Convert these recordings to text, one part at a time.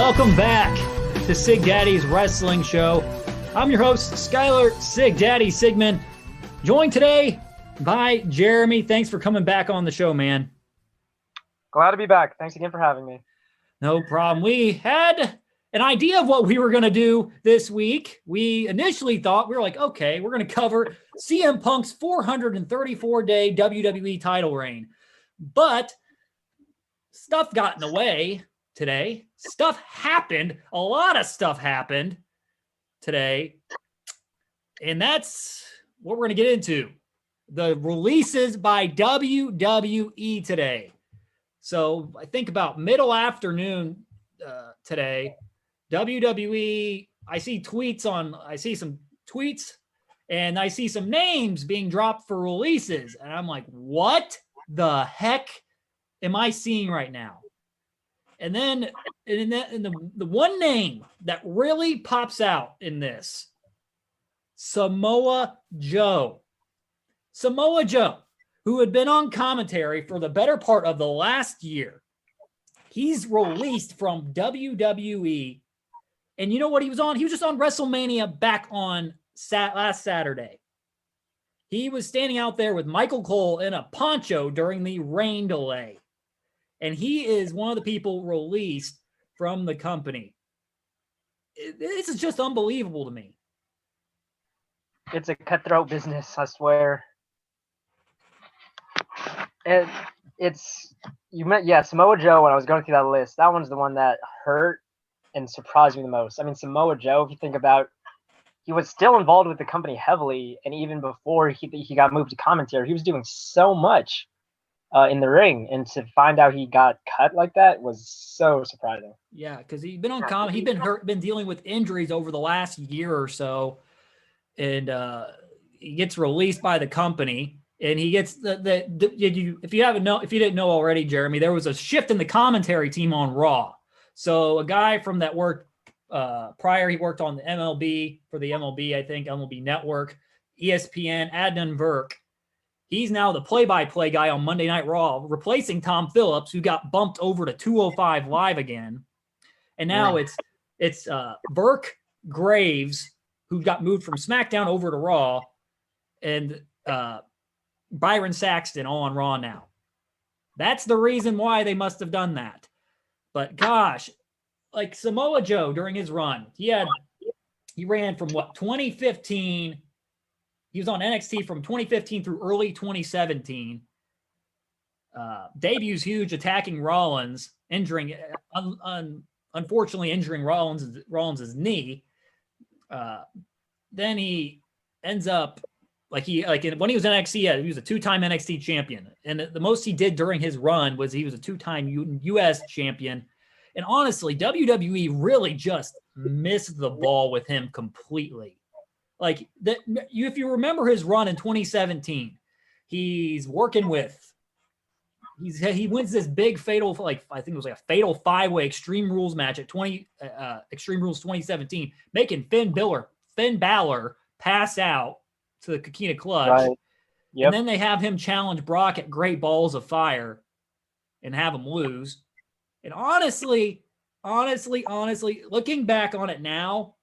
Welcome back to Sig Daddy's Wrestling Show. I'm your host, Skylar Sig Daddy Sigmund, joined today by Jeremy. Thanks for coming back on the show, man. Glad to be back. Thanks again for having me. No problem. We had an idea of what we were going to do this week. We initially thought, we were like, okay, we're going to cover CM Punk's 434-day WWE title reign. But stuff got in the way today. Stuff happened. A lot of stuff happened today. And that's what we're going to get into. The releases by WWE today. So I think about middle afternoon today, WWE, I see some tweets and I see some names being dropped for releases. And I'm like, what the heck am I seeing right now? And then the one name that really pops out in this, Samoa Joe. Samoa Joe, who had been on commentary for the better part of the last year. He's released from WWE. And you know what he was on? He was just on WrestleMania back on last Saturday. He was standing out there with Michael Cole in a poncho during the rain delay. And he is one of the people released from the company. This is just unbelievable to me. It's a cutthroat business, I swear. Samoa Joe, when I was going through that list, that one's the one that hurt and surprised me the most. I mean, Samoa Joe, if you think about, he was still involved with the company heavily, and even before he got moved to commentary, he was doing so much in the ring, and to find out he got cut like that was so surprising. Yeah, because he's been on he's been hurt, been dealing with injuries over the last year or so, and he gets released by the company. And he gets if you didn't know already, Jeremy, there was a shift in the commentary team on Raw. So a guy from that worked prior, he worked on the MLB for the MLB, I think, MLB Network, ESPN, Adnan Virk. He's now the play-by-play guy on Monday Night Raw, replacing Tom Phillips, who got bumped over to 205 Live again. And now it's Virk, Graves, who got moved from SmackDown over to Raw, and Byron Saxton on Raw now. That's the reason why they must have done that. But gosh, like Samoa Joe during his run, he ran from 2015. He was on NXT from 2015 through early 2017. Debuts huge, attacking Rollins, unfortunately injuring Rollins' knee. Then he ends up when he was in NXT, he was a two-time NXT champion. And the most he did during his run was he was a two-time US champion. And honestly, WWE really just missed the ball with him completely. Like if you remember his run in 2017, he wins this big fatal, I think it was like a fatal 5-way Extreme Rules match at Extreme Rules 2017, making Finn Balor pass out to the Coquina Clutch. Right. Yep. And then they have him challenge Brock at Great Balls of Fire and have him lose. And honestly, looking back on it now,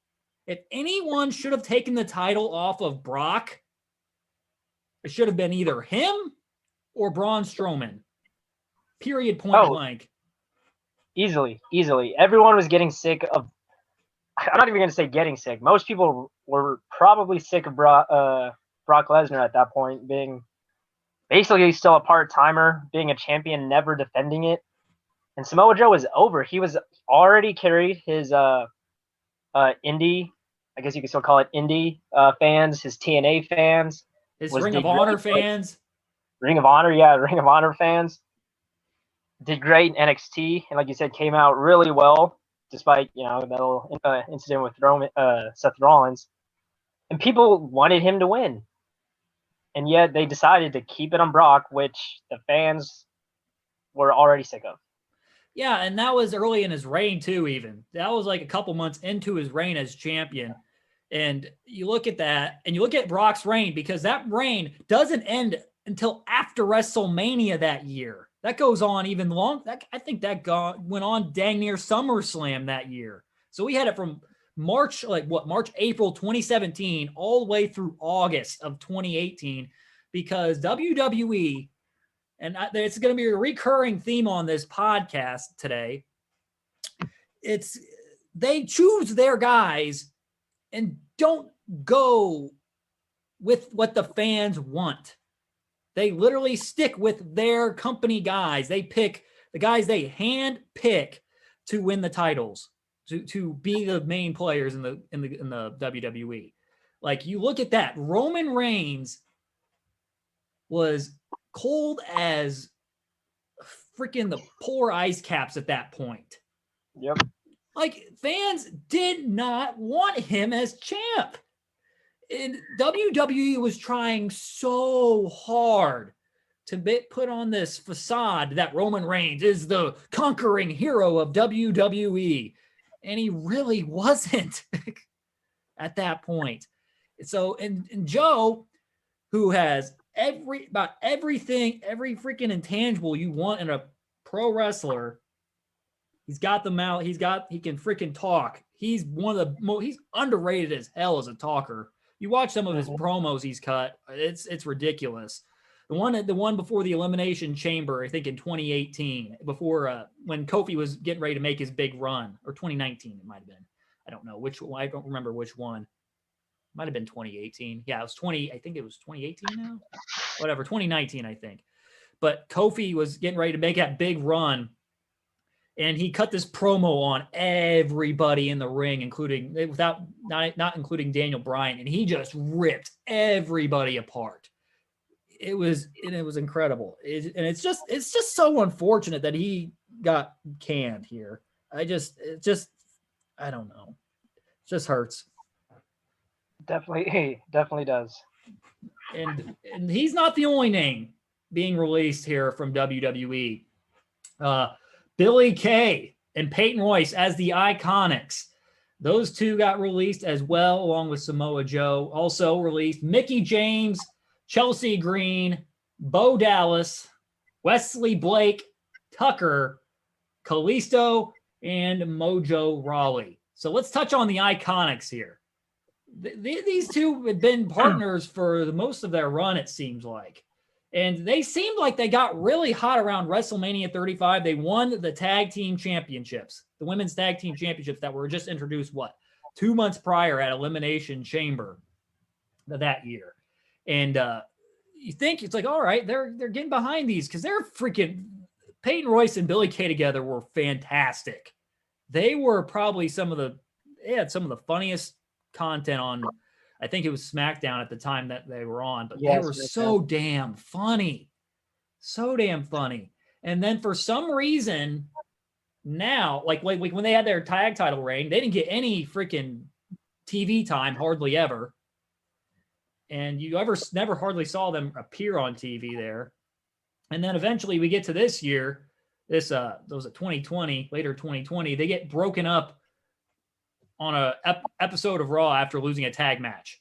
if anyone should have taken the title off of Brock, it should have been either him or Braun Strowman. Period, point blank. Easily. Everyone was getting sick of, I'm not even going to say getting sick. Most people were probably sick of Brock Lesnar at that point, being basically still a part-timer, being a champion, never defending it. And Samoa Joe was over. He was already carried his indie, I guess you could still call it indie fans, his TNA fans. His Ring of Honor fans. Ring of Honor fans. Did great in NXT, and like you said, came out really well, despite, the little incident with Seth Rollins. And people wanted him to win. And yet they decided to keep it on Brock, which the fans were already sick of. Yeah, and that was early in his reign too, even. That was like a couple months into his reign as champion. And you look at that, and you look at Brock's reign, because that reign doesn't end until after WrestleMania that year. That goes on even long. I think that went on dang near SummerSlam that year. So we had it from March, April 2017, all the way through August of 2018, because WWE, and it's going to be a recurring theme on this podcast today, they choose their guys and don't go with what the fans want. They literally stick with their company guys. They pick the guys they hand pick to win the titles, to be the main players in the WWE. Like, you look at that, Roman Reigns was cold as freaking the polar ice caps at that point. Yep. Like, fans did not want him as champ. And WWE was trying so hard to put on this facade that Roman Reigns is the conquering hero of WWE. And he really wasn't at that point. So, and Joe, who has everything, every freaking intangible you want in a pro wrestler, he's got them out. He can freaking talk. He's one of the he's underrated as hell as a talker. You watch some of his promos he's cut, it's ridiculous. The one before the Elimination Chamber, I think in 2018, before when Kofi was getting ready to make his big run, or 2019, it might have been. I don't know which one. I don't remember which one. Might have been 2018. Yeah, it was 20. I think it was 2018 now. Whatever, 2019, I think. But Kofi was getting ready to make that big run, and he cut this promo on everybody in the ring, including not including Daniel Bryan, and he just ripped everybody apart. It was incredible. It's just so unfortunate that he got canned here. I don't know. It just hurts. Definitely does. And he's not the only name being released here from WWE. Billy Kay and Peyton Royce as the IIconics. Those two got released as well, along with Samoa Joe. Also released Mickie James, Chelsea Green, Bo Dallas, Wesley Blake, Tucker, Kalisto, and Mojo Raleigh. So let's touch on the IIconics here. These two have been partners for the most of their run, it seems like. And they seemed like they got really hot around WrestleMania 35. They won the tag team championships, the women's tag team championships that were just introduced, 2 months prior at Elimination Chamber that year. And you think it's like, all right, they're getting behind these because they're freaking Peyton Royce and Billy Kay together were fantastic. They were probably they had some of the funniest content on, I think it was SmackDown at the time that they were on, but they were so damn funny. So damn funny. And then for some reason now, like when they had their tag title reign, they didn't get any freaking TV time, hardly ever. And you never hardly saw them appear on TV there. And then eventually we get to this year, those at 2020, later 2020, they get broken up on a episode of Raw after losing a tag match.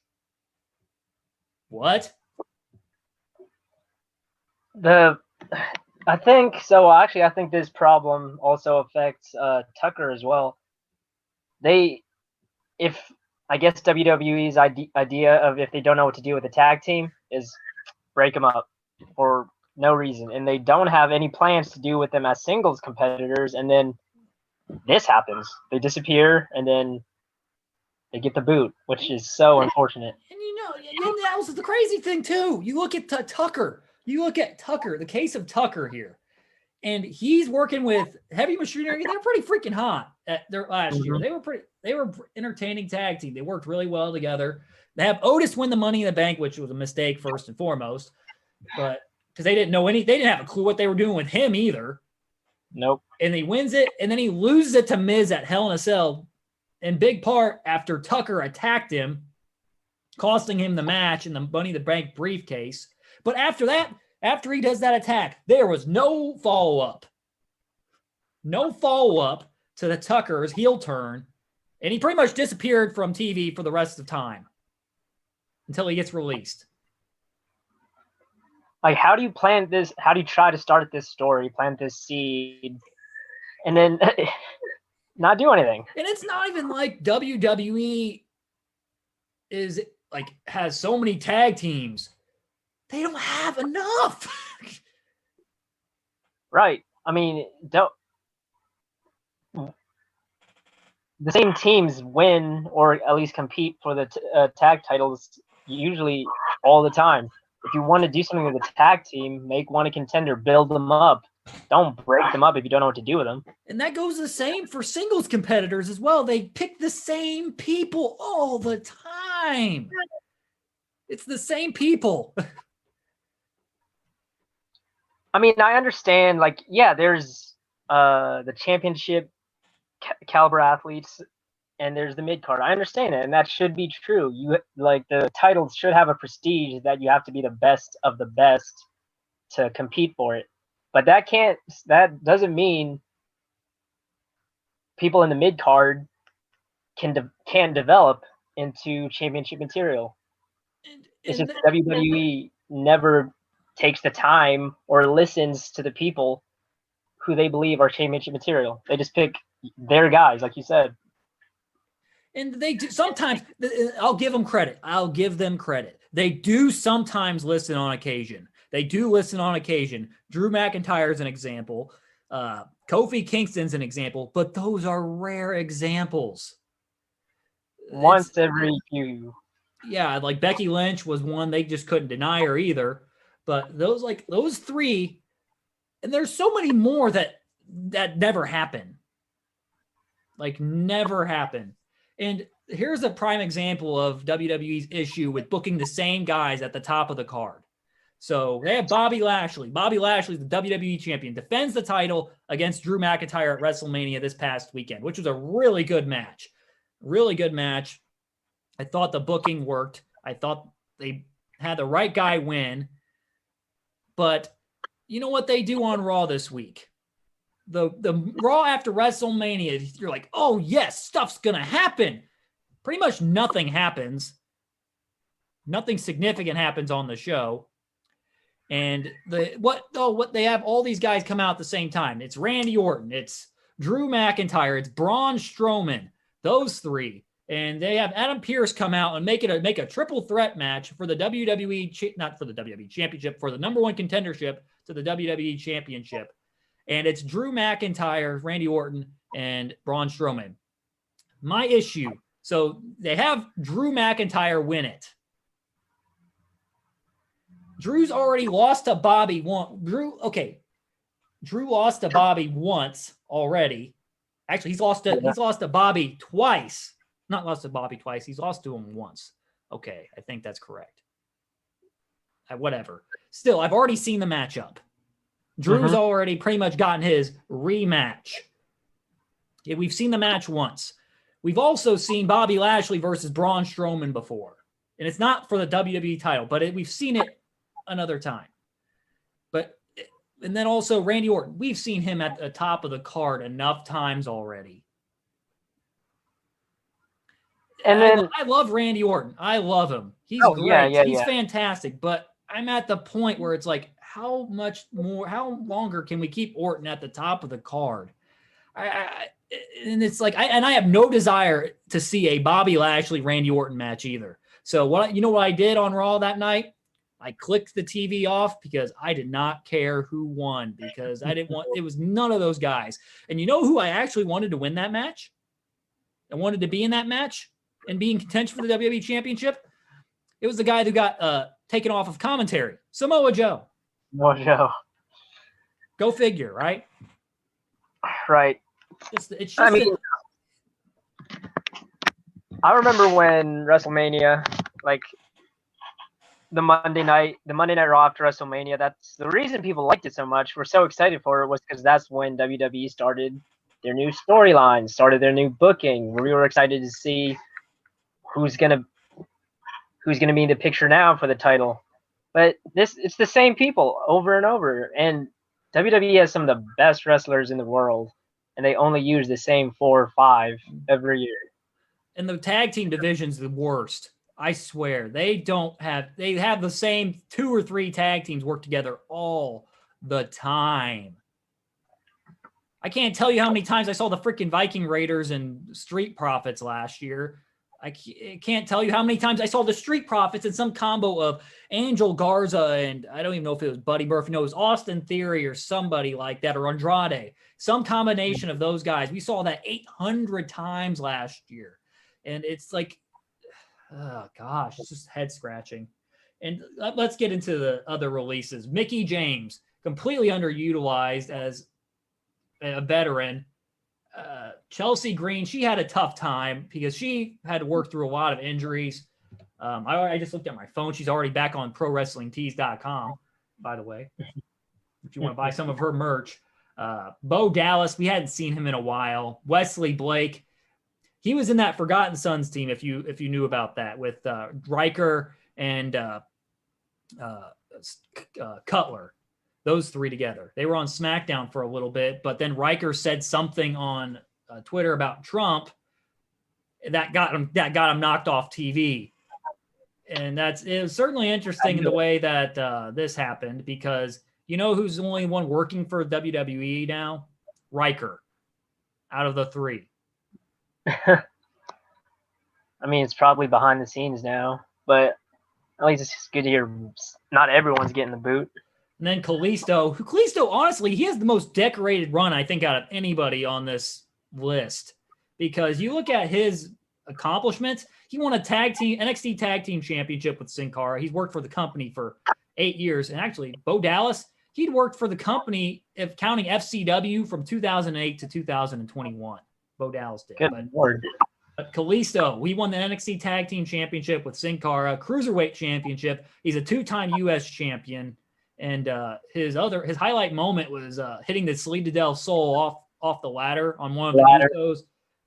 What? I think so. Actually, I think this problem also affects Tucker as well. I guess WWE's idea of if they don't know what to do with a tag team is break them up for no reason, and they don't have any plans to do with them as singles competitors, and then this happens. They disappear, and then they get the boot, which is so unfortunate. And that was the crazy thing too. You look at Tucker. The case of Tucker here, and he's working with Heavy Machinery. They're pretty freaking hot at their last year. They were entertaining tag team. They worked really well together. They have Otis win the Money in the Bank, which was a mistake first and foremost, but because they didn't have a clue what they were doing with him either. Nope. And he wins it, and then he loses it to Miz at Hell in a Cell, in big part after Tucker attacked him, costing him the match and the Money in the Bank briefcase. But after that, after he does that attack, there was no follow-up. No follow-up to the Tucker's heel turn, and he pretty much disappeared from TV for the rest of the time until he gets released. Like, how do you plant this? How do you try to start this story, plant this seed, and then not do anything? And it's not even like WWE is like has so many tag teams. They don't have enough. Right. I mean, the same teams win or at least compete for the tag titles usually all the time. If you want to do something with a tag team, make one a contender, build them up. Don't break them up if you don't know what to do with them. And that goes the same for singles competitors as well. They pick the same people all the time. It's the same people. I mean, I understand, like, yeah, there's the championship caliber athletes and there's the mid card. I understand it, and that should be true. You like the titles should have a prestige that you have to be the best of the best to compete for it. But that doesn't mean people in the mid card can develop into championship material. It's just WWE never takes the time or listens to the people who they believe are championship material. They just pick their guys, like you said. And they do sometimes. I'll give them credit. I'll give them credit. They do sometimes listen on occasion. They do listen on occasion. Drew McIntyre is an example. Kofi Kingston's an example, but those are rare examples. Once every few. Yeah, like Becky Lynch was one. They just couldn't deny her either. But those three, and there's so many more that never happen. Like never happen. And here's a prime example of WWE's issue with booking the same guys at the top of the card. So they have Bobby Lashley. Bobby Lashley is the WWE champion, defends the title against Drew McIntyre at WrestleMania this past weekend, which was a really good match. Really good match. I thought the booking worked. I thought they had the right guy win. But you know what they do on Raw this week? The Raw after WrestleMania, you're like, oh, yes, stuff's going to happen. Pretty much nothing happens. Nothing significant happens on the show. And what they have all these guys come out at the same time. It's Randy Orton, it's Drew McIntyre, it's Braun Strowman, those three. And they have Adam Pearce come out and make a triple threat match for the WWE, not for the WWE Championship, for the number one contendership to the WWE Championship. And it's Drew McIntyre, Randy Orton, and Braun Strowman. My issue, so they have Drew McIntyre win it. Drew's already lost to Bobby once. Drew lost to Bobby once already. Actually, he's lost to Bobby twice. Not lost to Bobby twice. He's lost to him once. Okay, I think that's correct. Whatever. Still, I've already seen the matchup. Drew's already pretty much gotten his rematch. Yeah, we've seen the match once. We've also seen Bobby Lashley versus Braun Strowman before. And it's not for the WWE title, but we've seen it another time. And then also Randy Orton. We've seen him at the top of the card enough times already. And then I love Randy Orton. I love him. He's great. He's fantastic. But I'm at the point where it's like, how longer can we keep Orton at the top of the card? And it's like, I have no desire to see a Bobby Lashley Randy Orton match either. So what I did on Raw that night? I clicked the TV off because I did not care who won, because it was none of those guys. And you know who I actually wanted to win that match? I wanted to be in that match and be in contention for the WWE Championship. It was the guy who got taken off of commentary, Samoa Joe. Mojo. Go figure, right? Right. It's just I remember when WrestleMania, like the Monday night Raw after WrestleMania, that's the reason people liked it so much. We're so excited for it was because that's when WWE started their new storyline, started their new booking. We were excited to see who's gonna be in the picture now for the title. But it's the same people over and over. And WWE has some of the best wrestlers in the world, and they only use the same 4 or 5 every year. And the tag team division's the worst. I swear they have the same 2 or 3 tag teams work together all the time. I can't tell you how many times I saw the freaking Viking Raiders and Street Profits last year. I can't tell you how many times I saw the Street Profits in some combo of Angel Garza and I don't even know if it was Buddy Murphy. No, it was Austin Theory or somebody like that, or Andrade. Some combination of those guys. We saw that 800 times last year. And it's like, oh gosh, it's just head scratching. And let's get into the other releases. Mickie James, completely underutilized as a veteran. Chelsea Green, she had a tough time because she had to work through a lot of injuries. I just looked at my phone. She's already back on ProWrestlingTees.com, by the way, if you want to buy some of her merch. Bo Dallas, we hadn't seen him in a while. Wesley Blake, he was in that Forgotten Sons team, if you knew about that, with Riker and Cutler. Those 3 together. They were on SmackDown for a little bit, but then Riker said something on Twitter about Trump that got him knocked off TV. And it was certainly interesting in the way that this happened, because you know who's the only one working for WWE now? Riker, out of the 3. I mean, it's probably behind the scenes now, but at least it's good to hear not everyone's getting the boot. And then Kalisto, honestly, he has the most decorated run, I think, out of anybody on this list, because you look at his accomplishments. He won a NXT Tag Team Championship with Sin Cara. He's worked for the company for 8 years. And actually, Bo Dallas, he'd worked for the company, if counting FCW, from 2008 to 2021. Bo Dallas did. Good Lord. But Kalisto, he won the NXT Tag Team Championship with Sin Cara, Cruiserweight Championship. He's a 2-time U.S. champion. And his highlight moment was hitting the Salida del Sol off the ladder on one of the shows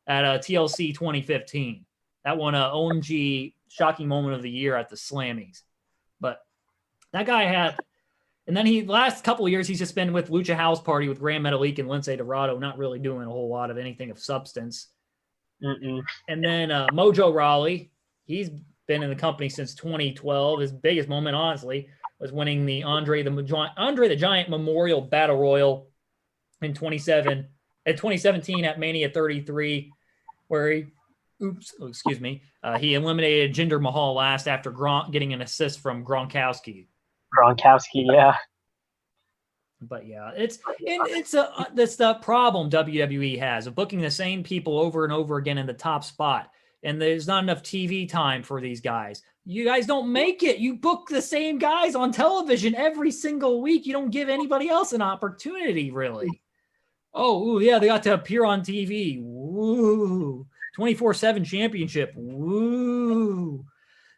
at TLC 2015. That won a OMG Shocking Moment of the Year at the Slammies. But that guy had, and then last couple of years he's just been with Lucha House Party with Gran Metalik and Lince Dorado, not really doing a whole lot of anything of substance. And then Mojo Raleigh, he's been in the company since 2012. His biggest moment, honestly, was winning the Andre the Giant Memorial Battle Royal in 2017 at Mania 33, where he eliminated Jinder Mahal last after getting an assist from Gronkowski. Yeah. But yeah, it's the problem WWE has of booking the same people over and over again in the top spot. And there's not enough TV time for these guys. You guys don't make it. You book the same guys on television every single week. You don't give anybody else an opportunity, really. Oh, yeah, they got to appear on TV. Woo. 24/7 championship. Woo.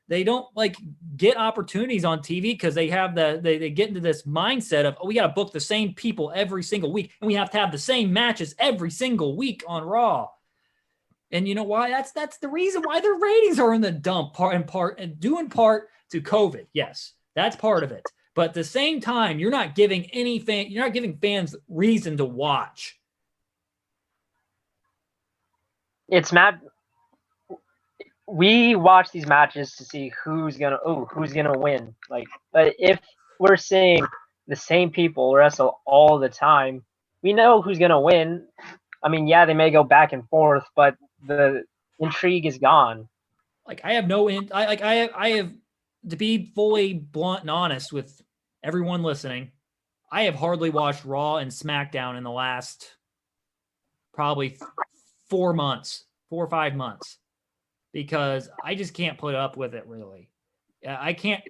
They don't get opportunities on TV because they have they get into this mindset of, we got to book the same people every single week, and we have to have the same matches every single week on Raw. And you know why? That's the reason why their ratings are in the dump, due in part to COVID. Yes, that's part of it. But at the same time, you're not giving fans reason to watch. It's mad. We watch these matches to see who's gonna win. But if we're seeing the same people wrestle all the time, we know who's gonna win. I mean, yeah, they may go back and forth, but the intrigue is gone. I have to be fully blunt and honest with everyone listening, I have hardly watched Raw and SmackDown in the last probably 4 or 5 months, because I just can't put up with it, really. I can't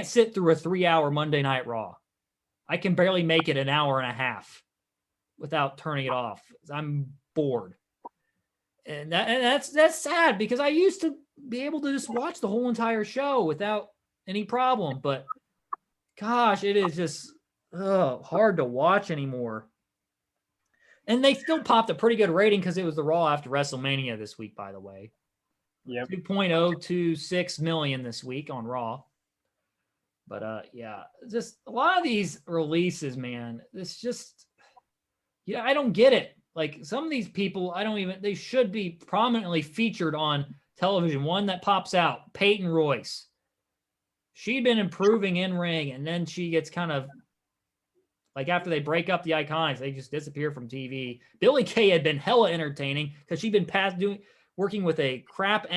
sit through a 3-hour Monday Night Raw. I can barely make it an hour and a half without turning it off. I'm bored. And that's sad, because I used to be able to just watch the whole entire show without any problem. But gosh, it is just hard to watch anymore. And they still popped a pretty good rating because it was the Raw after WrestleMania this week, by the way. Yep. 2.026 million this week on Raw. But yeah, just a lot of these releases, man, it's just, I don't get it. Like, some of these people, they should be prominently featured on television, one that pops out, Peyton Royce. She'd been improving in ring, and then she gets kind of like after they break up the IIconics, they just disappear from TV. Billie Kay had been hella entertaining because she'd been working with a crap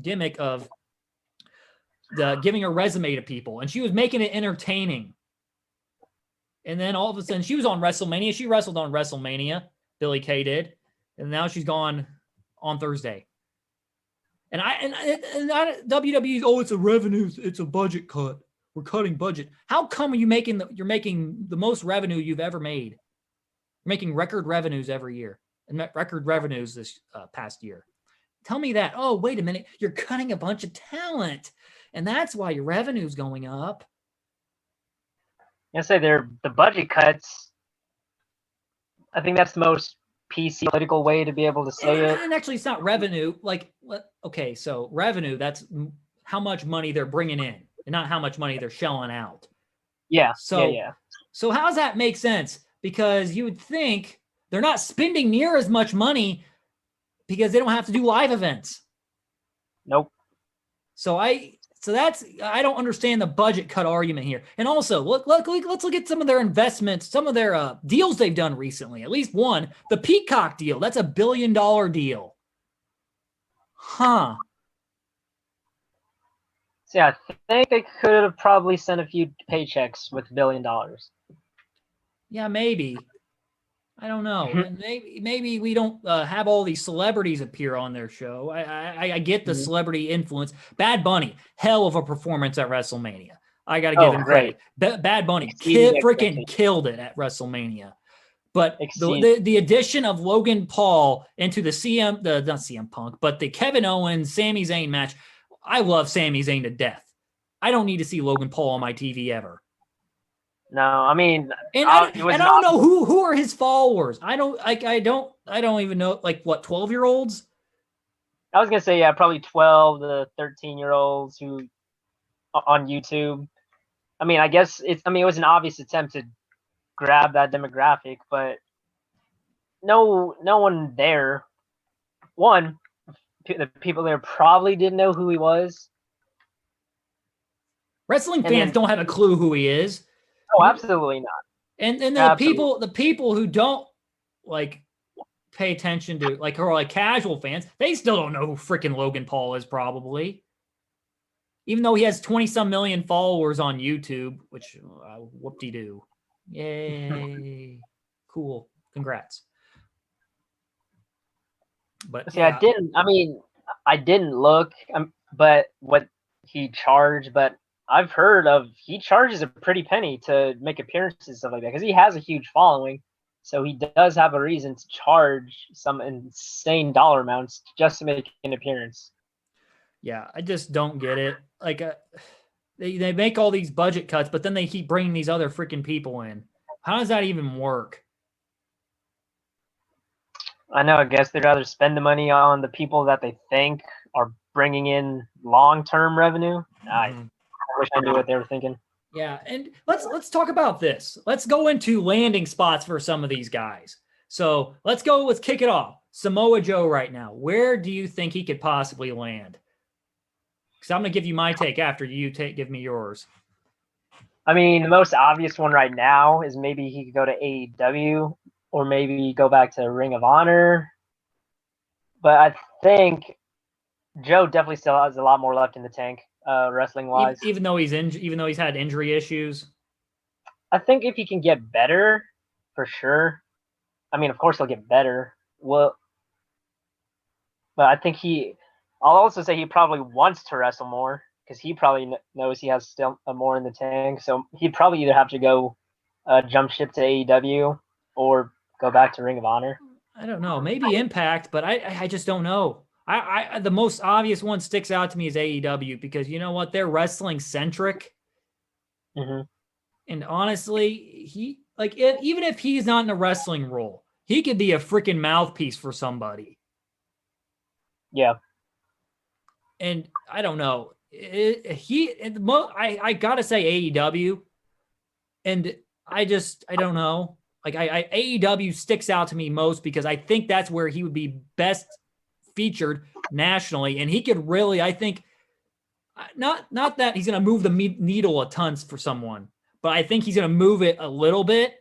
gimmick of giving her resume to people, and she was making it entertaining. And then all of a sudden, she was on WrestleMania. She wrestled on WrestleMania. Billie Kay did, and now she's gone on Thursday. And WWE, oh, it's a revenue, it's a budget cut. We're cutting budget. How come you're making the most revenue you've ever made? You're making record revenues every year, and record revenues this past year. Tell me that. Oh, wait a minute. You're cutting a bunch of talent, and that's why your revenue's going up. I say the budget cuts. I think that's the most PC political way to be able to say it. And actually, it's not revenue. Okay, so revenue, that's how much money they're bringing in and not how much money they're shelling out. Yeah. So, yeah. So how does that make sense? Because you would think they're not spending near as much money because they don't have to do live events. Nope. So I don't understand the budget cut argument here. And also, let's look at some of their investments, some of their deals they've done recently. At least one, the Peacock deal. That's $1 billion deal. Huh. So yeah, I think they could have probably sent a few paychecks with $1 billion. Yeah, maybe. I don't know. Maybe we don't have all these celebrities appear on their show. I get the celebrity influence. Bad Bunny, hell of a performance at WrestleMania. I got to give him credit. Bad Bunny freaking killed it at WrestleMania. But the addition of Logan Paul into not CM Punk, but the Kevin Owens, Sami Zayn match, I love Sami Zayn to death. I don't need to see Logan Paul on my TV ever. No, I mean, I don't know who are his followers. I don't even know, like, what, 12-year-olds? I was gonna say, yeah, probably 12 to 13-year-olds who on YouTube. I mean, I guess it was an obvious attempt to grab that demographic, but no one there. One, the people there probably didn't know who he was. Wrestling fans don't have a clue who he is. Oh, absolutely not. And the people who don't like pay attention to, like, who are like casual fans, they still don't know who freaking Logan Paul is, probably. Even though he has 20-some million followers on YouTube, which whoop-de-doo. Yay. Cool. Congrats. But see, I didn't look, but what he charged, but I've heard he charges a pretty penny to make appearances and stuff like that because he has a huge following. So he does have a reason to charge some insane dollar amounts just to make an appearance. Yeah, I just don't get it. Like, they make all these budget cuts, but then they keep bringing these other freaking people in. How does that even work? I know. I guess they'd rather spend the money on the people that they think are bringing in long-term revenue. I wish I knew what they were thinking. Yeah, and let's talk about this. Let's go into landing spots for some of these guys. So let's kick it off. Samoa Joe right now. Where do you think he could possibly land? Because I'm going to give you my take after you give me yours. I mean, the most obvious one right now is maybe he could go to AEW or maybe go back to Ring of Honor. But I think Joe definitely still has a lot more left in the tank, wrestling wise. Even though he's had injury issues. I think if he can get better, for sure. I mean, of course he'll get better. Well, but I think I'll also say he probably wants to wrestle more because he probably knows he has still more in the tank. So he'd probably either have to go jump ship to AEW or go back to Ring of Honor. I don't know. Maybe Impact, but I just don't know. The most obvious one sticks out to me is AEW because you know what? They're wrestling centric. Mm-hmm. And honestly, even if he's not in a wrestling role, he could be a freaking mouthpiece for somebody. Yeah. And I don't know. I gotta say AEW, and I don't know. Like AEW sticks out to me most because I think that's where he would be best featured nationally, and he could really, I think, not that he's going to move the needle a ton for someone, but I think he's going to move it a little bit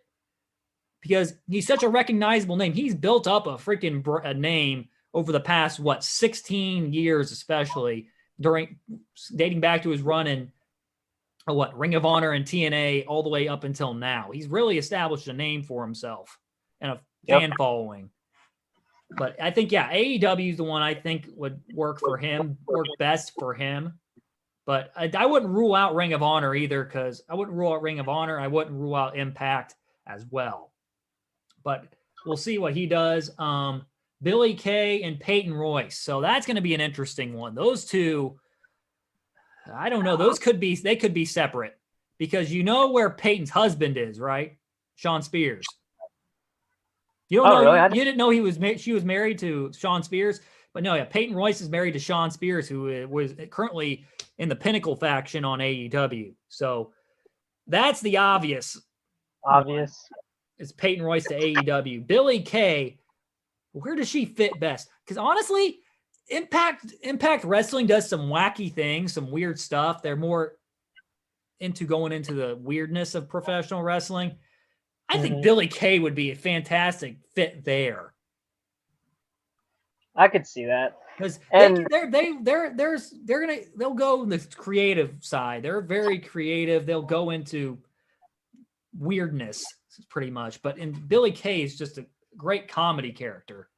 because he's such a recognizable name. He's built up a freaking name over the past, 16 years, especially dating back to his run in Ring of Honor and TNA all the way up until now. He's really established a name for himself and a fan following. But I think, AEW is the one I think would work best for him. But I wouldn't rule out Ring of Honor either, because I wouldn't rule out Ring of Honor. I wouldn't rule out Impact as well. But we'll see what he does. Billy Kay and Peyton Royce. So that's going to be an interesting one. Those two, I don't know. They could be separate, because you know where Peyton's husband is, right? Sean Spears. You don't know. Really? You didn't know she was married to Sean Spears, but no, Peyton Royce is married to Sean Spears, who was currently in the Pinnacle faction on AEW. So that's the obvious. It's Peyton Royce to AEW. Billy Kay, where does she fit best? Because honestly, Impact Wrestling does some wacky things, some weird stuff. They're more into going into the weirdness of professional wrestling. I think Billy Kay would be a fantastic fit there. I could see that. Because they'll go the creative side. They're very creative. They'll go into weirdness pretty much. But Billy Kay is just a great comedy character.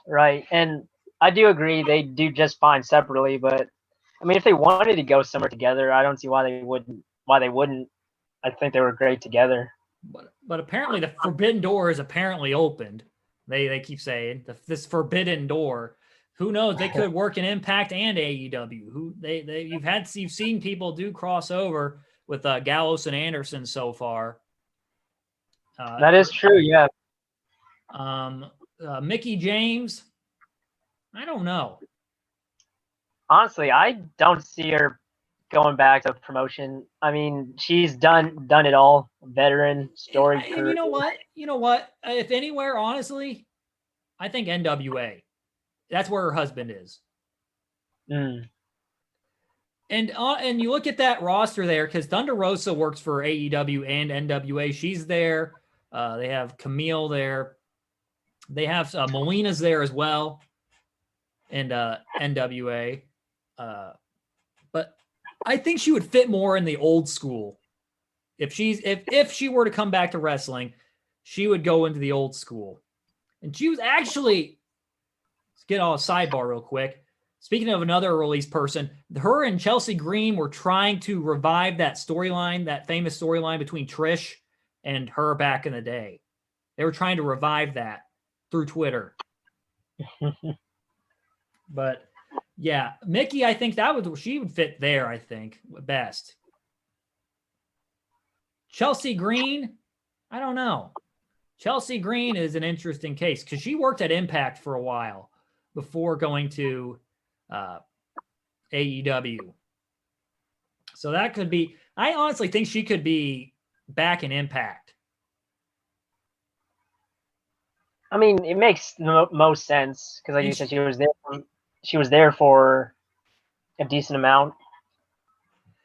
Right. And I do agree they do just fine separately, but I mean, if they wanted to go somewhere together, I don't see why they wouldn't. I think they were great together. But apparently the forbidden door is apparently opened. They keep saying this forbidden door. Who knows? They could work in Impact and AEW. You've seen people do crossover with Gallows and Anderson so far. That is true. Yeah. Mickie James. I don't know. Honestly, I don't see her going back to promotion. I mean, she's done it all. Veteran story. And you know what? If anywhere, honestly, I think NWA. That's where her husband is. Mm. And you look at that roster there, because Thunder Rosa works for AEW and NWA. She's there. They have Camille there. They have Molina's there as well, and NWA. But I think she would fit more in the old school. If she were to come back to wrestling, she would go into the old school. And she was actually, let's get on a sidebar real quick. Speaking of another release person, her and Chelsea Green were trying to revive that storyline, that famous storyline between Trish and her back in the day. They were trying to revive that through Twitter. But yeah, Mickie, I think she would fit there, I think, best. Chelsea Green, I don't know. Chelsea Green is an interesting case because she worked at Impact for a while before going to AEW. So that could be, I honestly think she could be back in Impact. I mean, it makes the most sense because, like you said, she was there for a decent amount,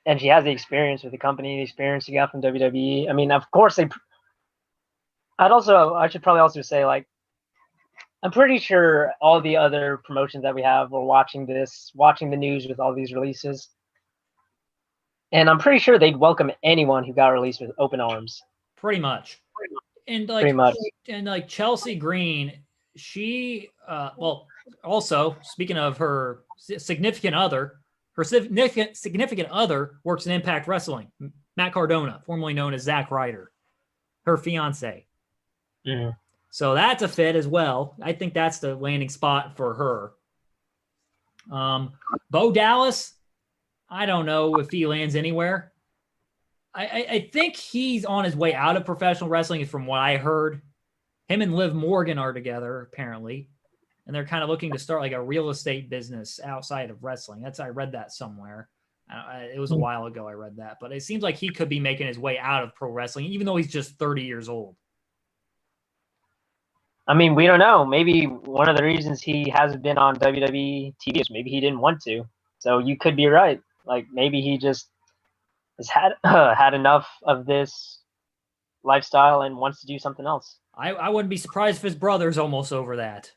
and she has the experience with the company, the experience she got from WWE. I mean, of course, I should probably also say, like, I'm pretty sure all the other promotions that we have are watching the news with all these releases, and I'm pretty sure they'd welcome anyone who got released with open arms. Pretty much. And like Chelsea Green, she also, speaking of her significant other works in Impact Wrestling. Matt Cardona, formerly known as Zack Ryder, her fiance. Mm-hmm. So that's a fit as well. I think that's the landing spot for her. Bo Dallas, I don't know if he lands anywhere. I think he's on his way out of professional wrestling, from what I heard. Him and Liv Morgan are together, apparently. And they're kind of looking to start like a real estate business outside of wrestling. I read that somewhere. It was a while ago I read that. But it seems like he could be making his way out of pro wrestling, even though he's just 30 years old. I mean, we don't know. Maybe one of the reasons he hasn't been on WWE TV is maybe he didn't want to. So you could be right. Like maybe he just has had had enough of this lifestyle and wants to do something else. I wouldn't be surprised if his brother's almost over that.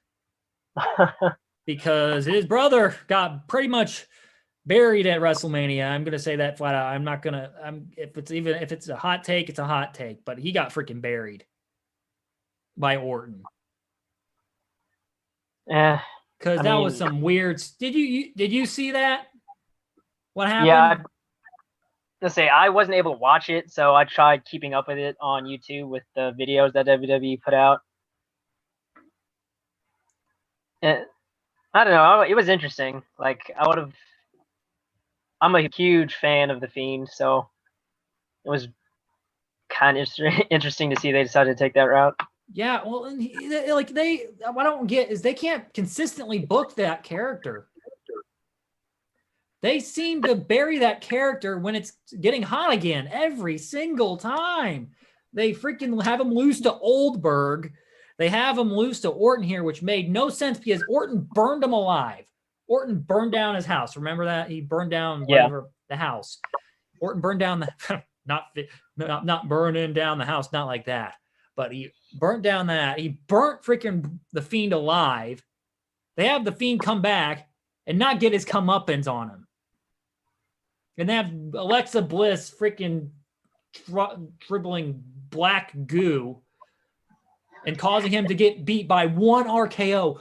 Because his brother got pretty much buried at WrestleMania. I'm gonna say that flat out. I'm not gonna. If it's a hot take, it's a hot take. But he got freaking buried by Orton. Yeah, because that was some weird. Did you see that? What happened? Yeah, let's say I wasn't able to watch it, so I tried keeping up with it on YouTube with the videos that WWE put out. And I don't know. It was interesting. Like I'm a huge fan of The Fiend, so it was kind of interesting to see they decided to take that route. Yeah, well, and what I don't get is they can't consistently book that character. They seem to bury that character when it's getting hot again every single time. They freaking have him loose to Oldberg. They have him loose to Orton here, which made no sense because Orton burned him alive. Orton burned down his house. Remember that? He burned down the house. Orton burned down the not burning down the house, not like that. But he burnt down that. He burnt freaking the Fiend alive. They have the Fiend come back and not get his comeuppance on him. And they have Alexa Bliss freaking dribbling black goo and causing him to get beat by one RKO.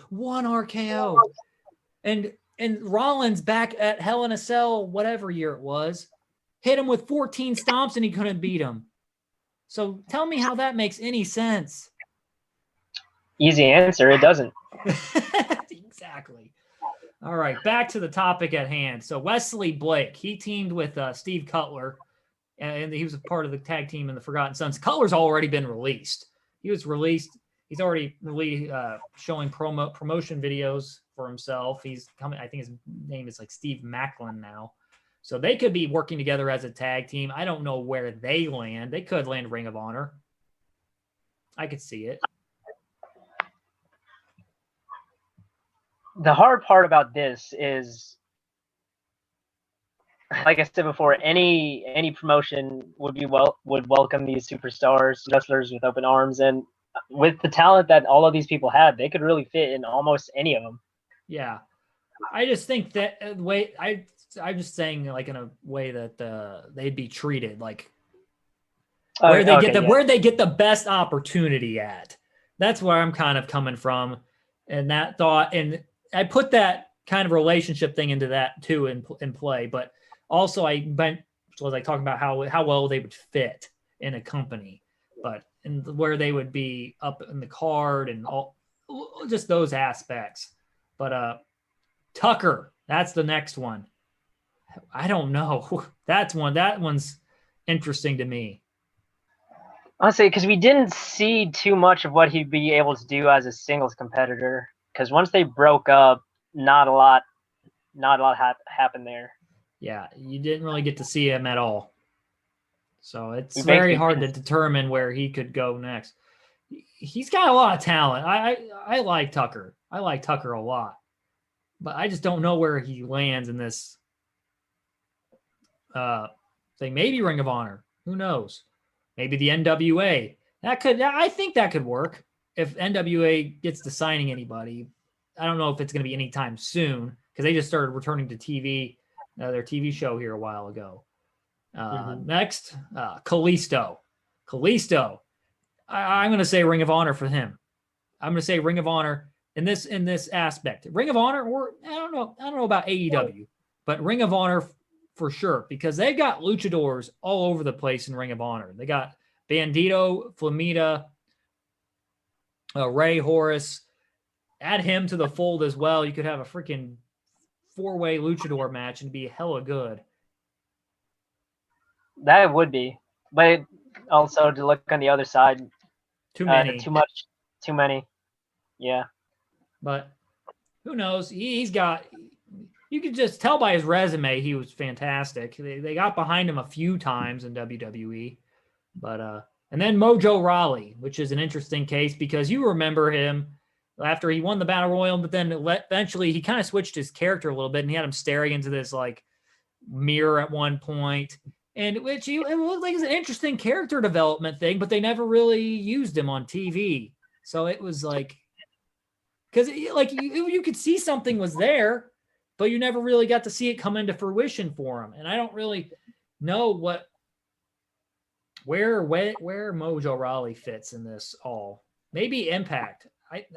And Rollins back at Hell in a Cell, whatever year it was, hit him with 14 stomps and he couldn't beat him. So tell me how that makes any sense. Easy answer, it doesn't. Exactly. All right, back to the topic at hand. So Wesley Blake, he teamed with Steve Cutler, and he was a part of the tag team in the Forgotten Sons. Cutler's already been released. He was released. He's already really showing promotion videos for himself. He's coming. I think his name is like Steve Macklin now. So they could be working together as a tag team. I don't know where they land. They could land Ring of Honor. I could see it. The hard part about this is, like I said before, any promotion would welcome these superstars, wrestlers with open arms, and with the talent that all of these people had, they could really fit in almost any of them. Yeah, I just think that I'm just saying like in a way that they'd be treated like where they get the best opportunity at. That's where I'm kind of coming from, and that thought, and I put that kind of relationship thing into that too in play, but also I was like talking about how well they would fit in a company, but where they would be up in the card and all just those aspects. But Tucker, that's the next one. I don't know. That one's interesting to me. Honestly, because we didn't see too much of what he'd be able to do as a singles competitor. Because once they broke up, not a lot happened there. Yeah, you didn't really get to see him at all. So it's very hard to determine where he could go next. He's got a lot of talent. I like Tucker. I like Tucker a lot. But I just don't know where he lands in this thing. Maybe Ring of Honor. Who knows? Maybe the NWA. I think that could work. If NWA gets to signing anybody, I don't know if it's going to be anytime soon because they just started returning to TV, their TV show here a while ago. Next, Kalisto. Kalisto. I'm going to say Ring of Honor for him. I'm going to say Ring of Honor in this aspect. Ring of Honor, or I don't know about AEW, but Ring of Honor for sure because they've got luchadors all over the place in Ring of Honor. They got Bandito, Flamita, Ray Horace. Add him to the fold as well. You could have a freaking 4-way luchador match and be hella good. That would be. But also to look on the other side. Too many. Too many. Yeah. But who knows? He's got... You could just tell by his resume he was fantastic. They got behind him a few times in WWE. But And then Mojo Raleigh, which is an interesting case because you remember him after he won the Battle Royal, but then eventually he kind of switched his character a little bit and he had him staring into this like mirror at one point, and it looked like it's an interesting character development thing, but they never really used him on TV. So it was like, because like you could see something was there, but you never really got to see it come into fruition for him. And I don't really know where Mojo Raleigh fits in this all. Maybe Impact.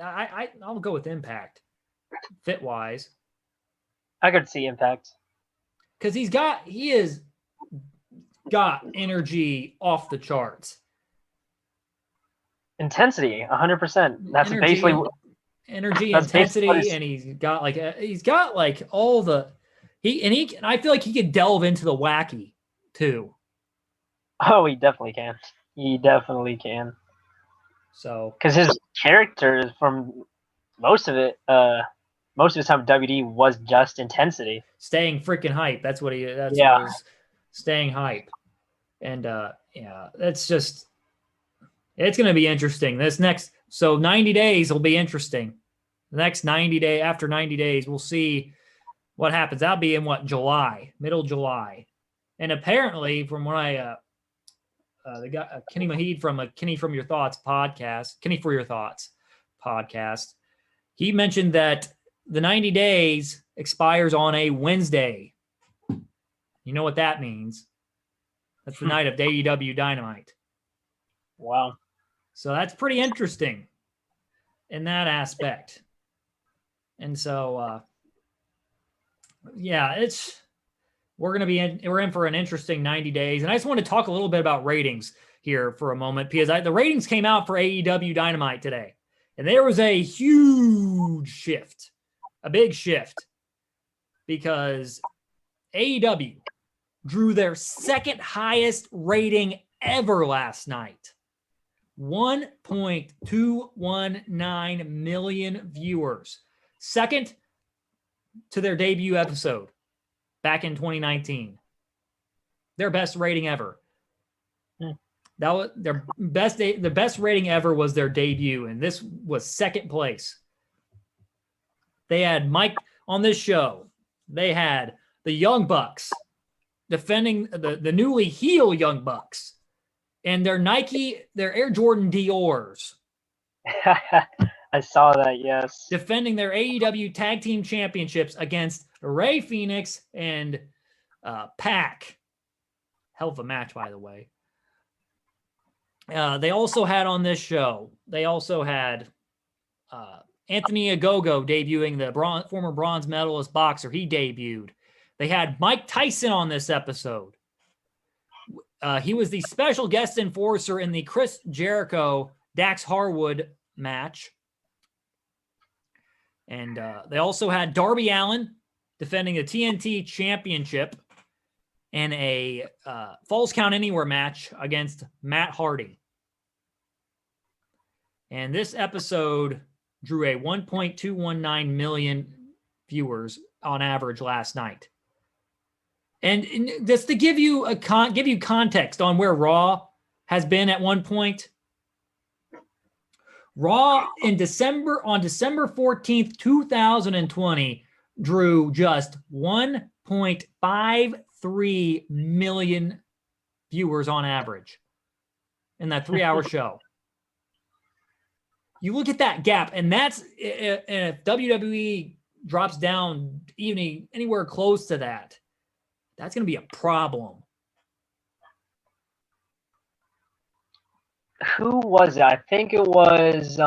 I'll go with Impact, fit wise. I could see Impact because he has got energy off the charts. Intensity, 100%. That's basically intensity, and he's got like all the and I feel like he could delve into the wacky too. Oh, he definitely can. He definitely can. So, because his character from most of his time in WWE was just intensity, staying freaking hype. That's what was staying hype, and it's going to be interesting. So 90 days will be interesting. The next 90 days, we'll see what happens. That'll be in middle July, and apparently, from what the guy Kenny Mahid from Kenny For Your Thoughts podcast, he mentioned that the 90 days expires on a Wednesday. You know what that means? That's the night of AEW Dynamite. Wow. So that's pretty interesting in that aspect. And so, we're in for an interesting 90 days. And I just want to talk a little bit about ratings here for a moment, because the ratings came out for AEW Dynamite today. And there was a huge shift, a big shift, because AEW drew their second highest rating ever last night. 1.219 million viewers. Second to their debut episode back in 2019. Their best rating ever. That was their best. The best rating ever was their debut, and this was second place. They had Mike on this show. They had the Young Bucks defending the newly heel Young Bucks, and their Air Jordan Dior's. I saw that, yes. Defending their AEW Tag Team Championships against Rey Fenix and Pac. Hell of a match, by the way. They also had on this show, Anthony Ogogo debuting, the former bronze medalist boxer. He debuted. They had Mike Tyson on this episode. He was the special guest enforcer in the Chris Jericho Dax Harwood match. And they also had Darby Allin defending the TNT Championship in a Falls Count Anywhere match against Matt Hardy. And this episode drew a 1.219 million viewers on average last night. And just to give you context on where Raw has been at one point, Raw on December 14th, 2020, drew just 1.53 million viewers on average in that 3-hour show. You look at that gap, and if WWE drops down even anywhere close to that, that's going to be a problem. Who was it? I think it was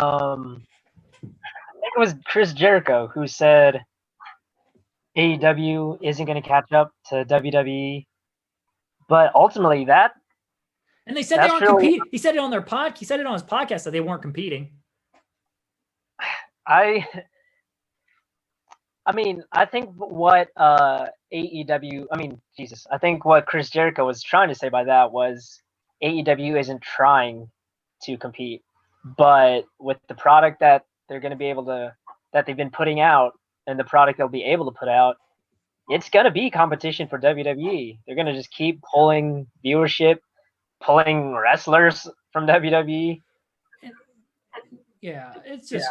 Chris Jericho who said AEW isn't going to catch up to WWE. But ultimately and they said they aren't competing. He said it on his podcast that they weren't competing. I think what I think what Chris Jericho was trying to say by that was AEW isn't trying to compete, but with the product that they're going to be that they've been putting out and the product they'll be able to put out, it's going to be competition for WWE. They're going to just keep pulling viewership, pulling wrestlers from WWE. Yeah, it's just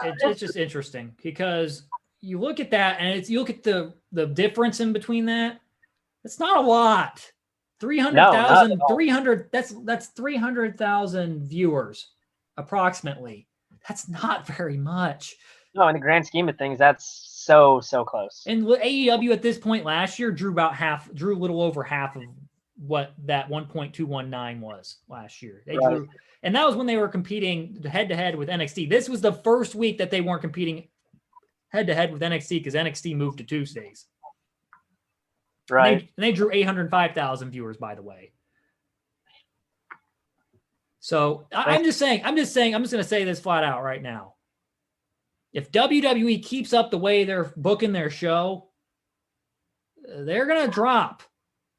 interesting because you look at that and you look at the difference in between that. It's not a lot. 300,000, 300. That's 300,000 viewers, approximately. That's not very much. No, in the grand scheme of things, that's so close. And AEW at this point last year drew a little over half of what that 1.219 was last year. They drew, and that was when they were competing head to head with NXT. This was the first week that they weren't competing head to head with NXT because NXT moved to Tuesdays. Right. And they drew 805,000 viewers, by the way. So I'm just going to say this flat out right now. If WWE keeps up the way they're booking their show, they're going to drop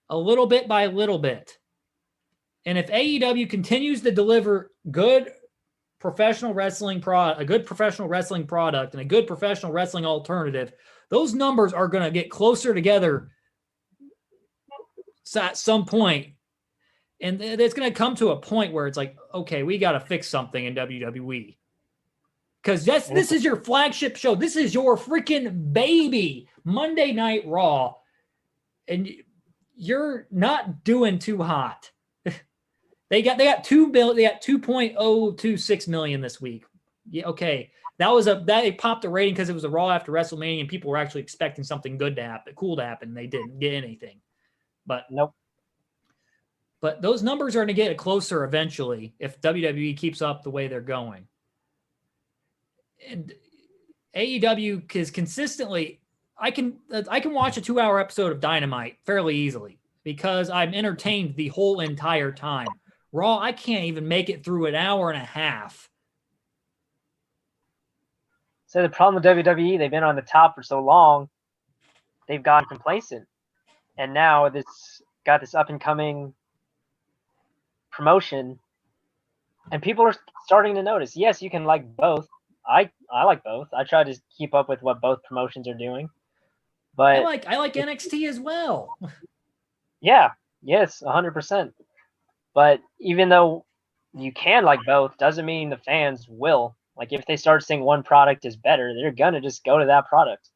a little bit by little bit. And if AEW continues to deliver good professional wrestling product, a good professional wrestling product and a good professional wrestling alternative, those numbers are going to get closer together at some point. And it's going to come to a point where it's like, okay, we got to fix something in WWE. Because this is your flagship show. This is your freaking baby, Monday Night Raw. And you're not doing too hot. They got 2.026 million this week. Yeah, okay. It popped a rating because it was a Raw after WrestleMania and people were actually expecting something good to happen, cool to happen. They didn't get anything. But nope. But those numbers are going to get closer eventually if WWE keeps up the way they're going. And AEW is consistently, I can watch a 2-hour episode of Dynamite fairly easily because I'm entertained the whole entire time. Raw, I can't even make it through an hour and a half. So the problem with WWE, they've been on the top for so long, they've gotten complacent. And now this got this up and coming promotion, and people are starting to notice. Yes, you can like both. I like both. I try to keep up with what both promotions are doing. But I like NXT as well. Yeah, yes, 100%. But even though you can like both, doesn't mean the fans will. Like if they start saying one product is better, they're gonna just go to that product.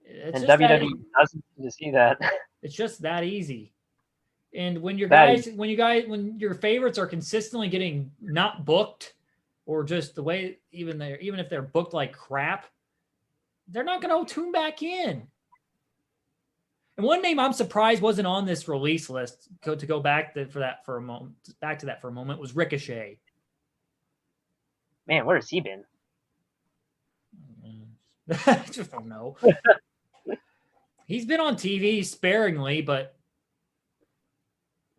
And WWE doesn't seem to see that. It's just that easy. And when your favorites are consistently getting not booked, or just the way even if they're booked like crap, they're not going to tune back in. And one name I'm surprised wasn't on this release list to go back to that for a moment was Ricochet. Man, where has he been? I just don't know. He's been on TV sparingly, but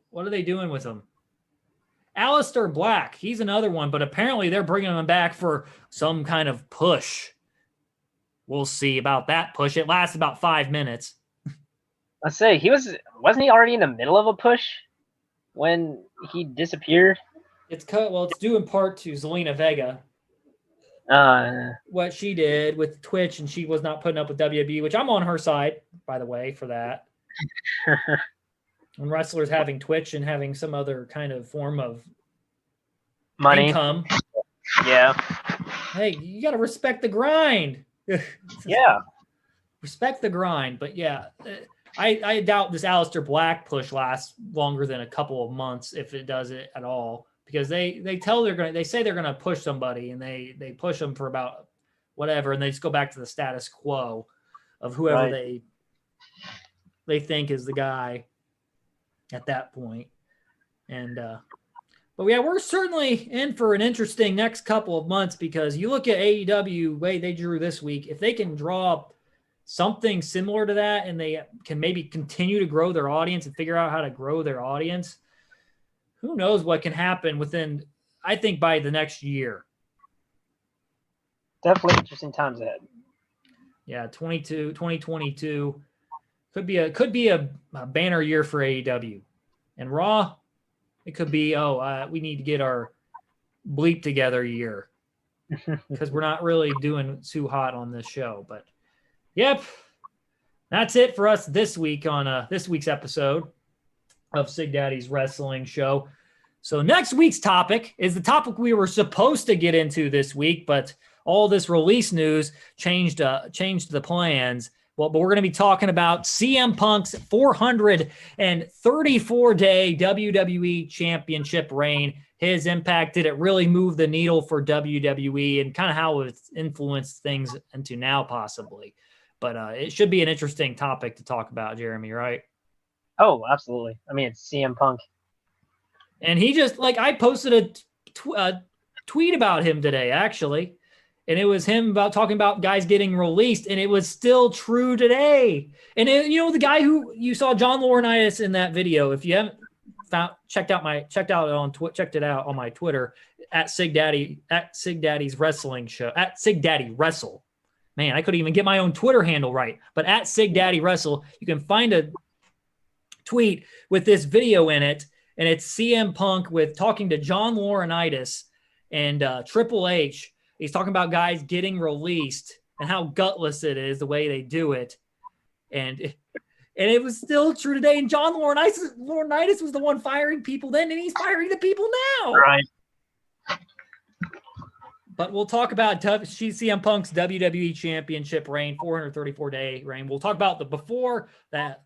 what are they doing with him? Aleister Black, he's another one, but apparently they're bringing him back for some kind of push. We'll see about that push. It lasts about 5 minutes. Let's say wasn't he already in the middle of a push when he disappeared? It's due in part to Zelina Vega. What she did with Twitch, and she was not putting up with WWE, which I'm on her side, by the way, for that. When wrestlers having Twitch and having some other kind of form of money income. Yeah. Hey, you got to respect the grind. Yeah. Respect the grind. But yeah, I doubt this Aleister Black push lasts longer than a couple of months, if it does it at all, because they say they're going to push somebody, and they push them for about whatever, and they just go back to the status quo of whoever they think is the guy at that point. And but yeah, we're certainly in for an interesting next couple of months, because you look at AEW way they drew this week. If they can draw something similar to that, and they can maybe continue to grow their audience and figure out how to grow their audience, who knows what can happen within, I think, by the next year. Definitely interesting times ahead. Yeah, 2022 could be a banner year for AEW. And Raw, it could be, we need to get our bleep together year, because we're not really doing too hot on this show. But yep, that's it for us this week on this week's episode of Sig Daddy's Wrestling Show. So next week's topic is the topic we were supposed to get into this week, but all this release news changed the plans. Well, but we're going to be talking about CM Punk's 434-day WWE Championship reign. His impact, did it really move the needle for WWE, and kind of how it's influenced things into now possibly. But it should be an interesting topic to talk about, Jeremy, right? Oh, absolutely. I mean, it's CM Punk. And he just, like, I posted a tweet about him today, actually. And it was him talking about guys getting released, and it was still true today. And the guy who you saw, John Laurinaitis, in that video, if you haven't checked it out on my Twitter at Sig Daddy's Wrestling Show, at Sig Daddy Wrestle. Man, I couldn't even get my own Twitter handle right. But at Sig Daddy Wrestle, you can find a tweet with this video in it. And it's CM Punk talking to John Laurinaitis and Triple H. He's talking about guys getting released and how gutless it is the way they do it. And it was still true today. And John Laurinaitis was the one firing people then, and he's firing the people now. Right. But we'll talk about CM Punk's WWE Championship reign, 434-day reign. We'll talk about the before that,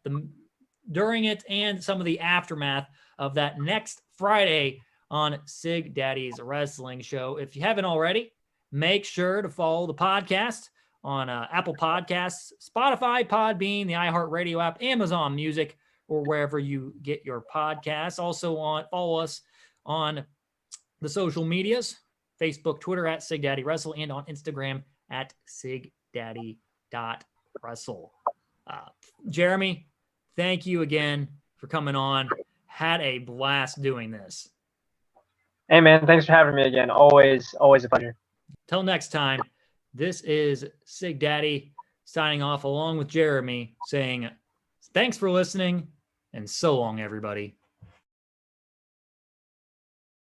during it, and some of the aftermath of that next Friday on Sig Daddy's Wrestling Show. If you haven't already, make sure to follow the podcast on Apple Podcasts, Spotify, Podbean, the iHeartRadio app, Amazon Music, or wherever you get your podcasts. Also follow us on the social medias, Facebook, Twitter at Sig Daddy Wrestle, and on Instagram at sigdaddy.wrestle. Jeremy, thank you again for coming on. Had a blast doing this. Hey, man, thanks for having me again. Always a pleasure. Till next time, this is Sig Daddy signing off along with Jeremy, saying thanks for listening and so long, everybody.